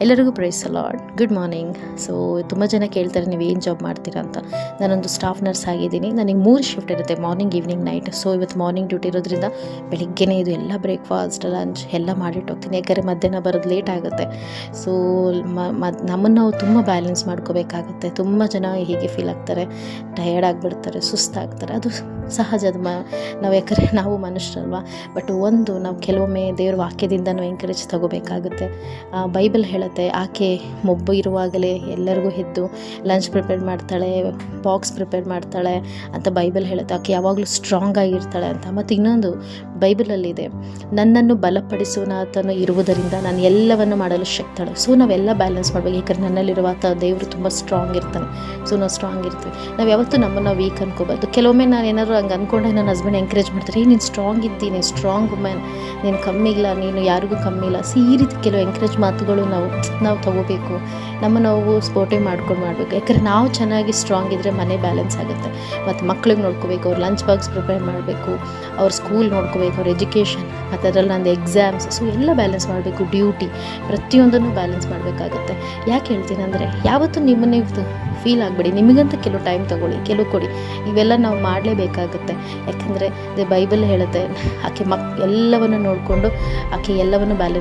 ಎಲ್ಲರಿಗೂ praise Lord. Good morning. So ತುಂಬ ಜನ ಕೇಳ್ತಾರೆ ನೀವು ಏನು ಜಾಬ್ ಮಾಡ್ತೀರಾ ಅಂತ. ನಾನೊಂದು ಸ್ಟಾಫ್ ನರ್ಸ್ ಆಗಿದ್ದೀನಿ. ನನಗೆ 3 ಶಿಫ್ಟ್ ಇರುತ್ತೆ, ಮಾರ್ನಿಂಗ್, ಈವ್ನಿಂಗ್, ನೈಟ್. ಸೊ ಇವತ್ತು ಮಾರ್ನಿಂಗ್ ಡ್ಯೂಟಿ ಇರೋದ್ರಿಂದ ಬೆಳಿಗ್ಗೆನೇ ಇದು ಎಲ್ಲ ಬ್ರೇಕ್ಫಾಸ್ಟ್, ಲಂಚ್ ಎಲ್ಲ ಮಾಡಿಟ್ಟು ಹೋಗ್ತೀನಿ. ಯಾಕಂದರೆ ಮಧ್ಯಾಹ್ನ ಬರೋದು ಲೇಟ್ ಆಗುತ್ತೆ. ಸೊ ನಮ್ಮನ್ನು ನಾವು ತುಂಬ ಬ್ಯಾಲೆನ್ಸ್ ಮಾಡ್ಕೋಬೇಕಾಗುತ್ತೆ. ತುಂಬ ಜನ ಹೀಗೆ ಫೀಲ್ ಆಗ್ತಾರೆ, ಟಯರ್ಡ್ ಆಗಿಬಿಡ್ತಾರೆ, ಸುಸ್ತಾಗ್ತಾರೆ. ಅದು ಸಹಜ. ಅದು ನಾವು ಯಾಕಂದರೆ ನಾವು ಮನುಷ್ಯರಲ್ವ. ಬಟ್ ನಾವು ಕೆಲವೊಮ್ಮೆ ದೇವ್ರ ವಾಕ್ಯದಿಂದ ನಾವು ಎಂಕರೇಜ್ ತಗೋಬೇಕಾಗುತ್ತೆ. ಬೈಬಲ್ ಹೇಳುತ್ತೆ, ಆಕೆ ಮೊಬ್ಬು ಇರುವಾಗಲೇ ಎಲ್ಲರಿಗೂ ಎದ್ದು ಲಂಚ್ ಪ್ರಿಪೇರ್ ಮಾಡ್ತಾಳೆ, ಬಾಕ್ಸ್ ಪ್ರಿಪೇರ್ ಮಾಡ್ತಾಳೆ ಅಂತ ಬೈಬಲ್ ಹೇಳುತ್ತೆ. ಆಕೆ ಯಾವಾಗಲೂ ಸ್ಟ್ರಾಂಗ್ ಆಗಿರ್ತಾಳೆ ಅಂತ. ಮತ್ತು ಇನ್ನೊಂದು ಬೈಬಲಲ್ಲಿದೆ, ನನ್ನನ್ನು ಬಲಪಡಿಸುವನಾತನು ಇರುವುದರಿಂದ ನಾನು ಎಲ್ಲವನ್ನು ಮಾಡಲು ಶಕ್ತಳು. ಸೊ ನಾವೆಲ್ಲ ಬ್ಯಾಲೆನ್ಸ್ ಮಾಡಬೇಕು. ಯಾಕಂದರೆ ನನ್ನಲ್ಲಿರುವ ದೇವರು ತುಂಬ ಸ್ಟ್ರಾಂಗ್ ಇರ್ತಾನೆ. ಸೊ ನಾವು ಸ್ಟ್ರಾಂಗ್ ಇರ್ತೀವಿ. ನಾವು ಯಾವತ್ತೂ ನಮ್ಮನ್ನು ವೀಕ್ ಅನ್ಕೋಬಾರ್ದು. ಕೆಲವೊಮ್ಮೆ ನಾನು ಏನಾದ್ರು ಹಂಗೆ ಅಂದ್ಕೊಂಡೆ ನನ್ನ ಹಸ್ಬೆಂಡ್ ಎಂಕರೇಜ್ ಮಾಡ್ತಾರೆ, ನೀನು ಸ್ಟ್ರಾಂಗ್ ಇದ್ದೀನಿ, ಸ್ಟ್ರಾಂಗ್ ವುಮೆನ್, ನೀನು ಕಮ್ಮಿ ಇಲ್ಲ, ನೀನು ಯಾರಿಗೂ ಕಮ್ಮಿ ಇಲ್ಲ. ಈ ರೀತಿ ಕೆಲವು ಎಂಕರೇಜ್ ಮಾತುಗಳು ನಾವು ತಗೋಬೇಕು. ನಾವು ಸ್ಪೋರ್ಟಿವ್ ಮಾಡಬೇಕು. ಯಾಕಂದರೆ ನಾವು ಚೆನ್ನಾಗಿ ಸ್ಟ್ರಾಂಗ್ ಇದ್ದರೆ ಮನೆ ಬ್ಯಾಲೆನ್ಸ್ ಆಗುತ್ತೆ. ಮತ್ತು ಮಕ್ಳಿಗೆ ನೋಡ್ಕೋಬೇಕು, ಅವ್ರ ಲಂಚ್ ಬಾಕ್ಸ್ ಪ್ರಿಪೇರ್ ಮಾಡಬೇಕು, ಅವ್ರ ಸ್ಕೂಲ್ ನೋಡ್ಕೋಬೇಕು, ಅವ್ರ ಎಜುಕೇಷನ್, ಮತ್ತು ಅದರಲ್ಲಿ ನಂದು ಎಕ್ಸಾಮ್ಸ್. ಸೊ ಎಲ್ಲ ಬ್ಯಾಲೆನ್ಸ್ ಮಾಡಬೇಕು. ಡ್ಯೂಟಿ ಪ್ರತಿಯೊಂದನ್ನು ಬ್ಯಾಲೆನ್ಸ್ ಮಾಡಬೇಕಾಗುತ್ತೆ. ಯಾಕೆ ಹೇಳ್ತೀನಿ ಅಂದರೆ, ಯಾವತ್ತೂ ನಿಮ್ಮನ್ನೇ ಫೀಲ್ ಆಗಬೇಡಿ. ನಿಮಗಂತ ಕೆಲವು ಟೈಮ್ ತೊಗೊಳ್ಳಿ, ಕೆಲವು ಕೊಡಿ. ಇವೆಲ್ಲ ನಾವು ಮಾಡಲೇಬೇಕಾಗುತ್ತೆ. ಯಾಕಂದರೆ ಬೈಬಲ್ ಹೇಳುತ್ತೆ, ಆಕೆ ಎಲ್ಲವನ್ನು ನೋಡಿಕೊಂಡು ಆಕೆ ಎಲ್ಲವನ್ನು ಬ್ಯಾಲೆನ್ಸ್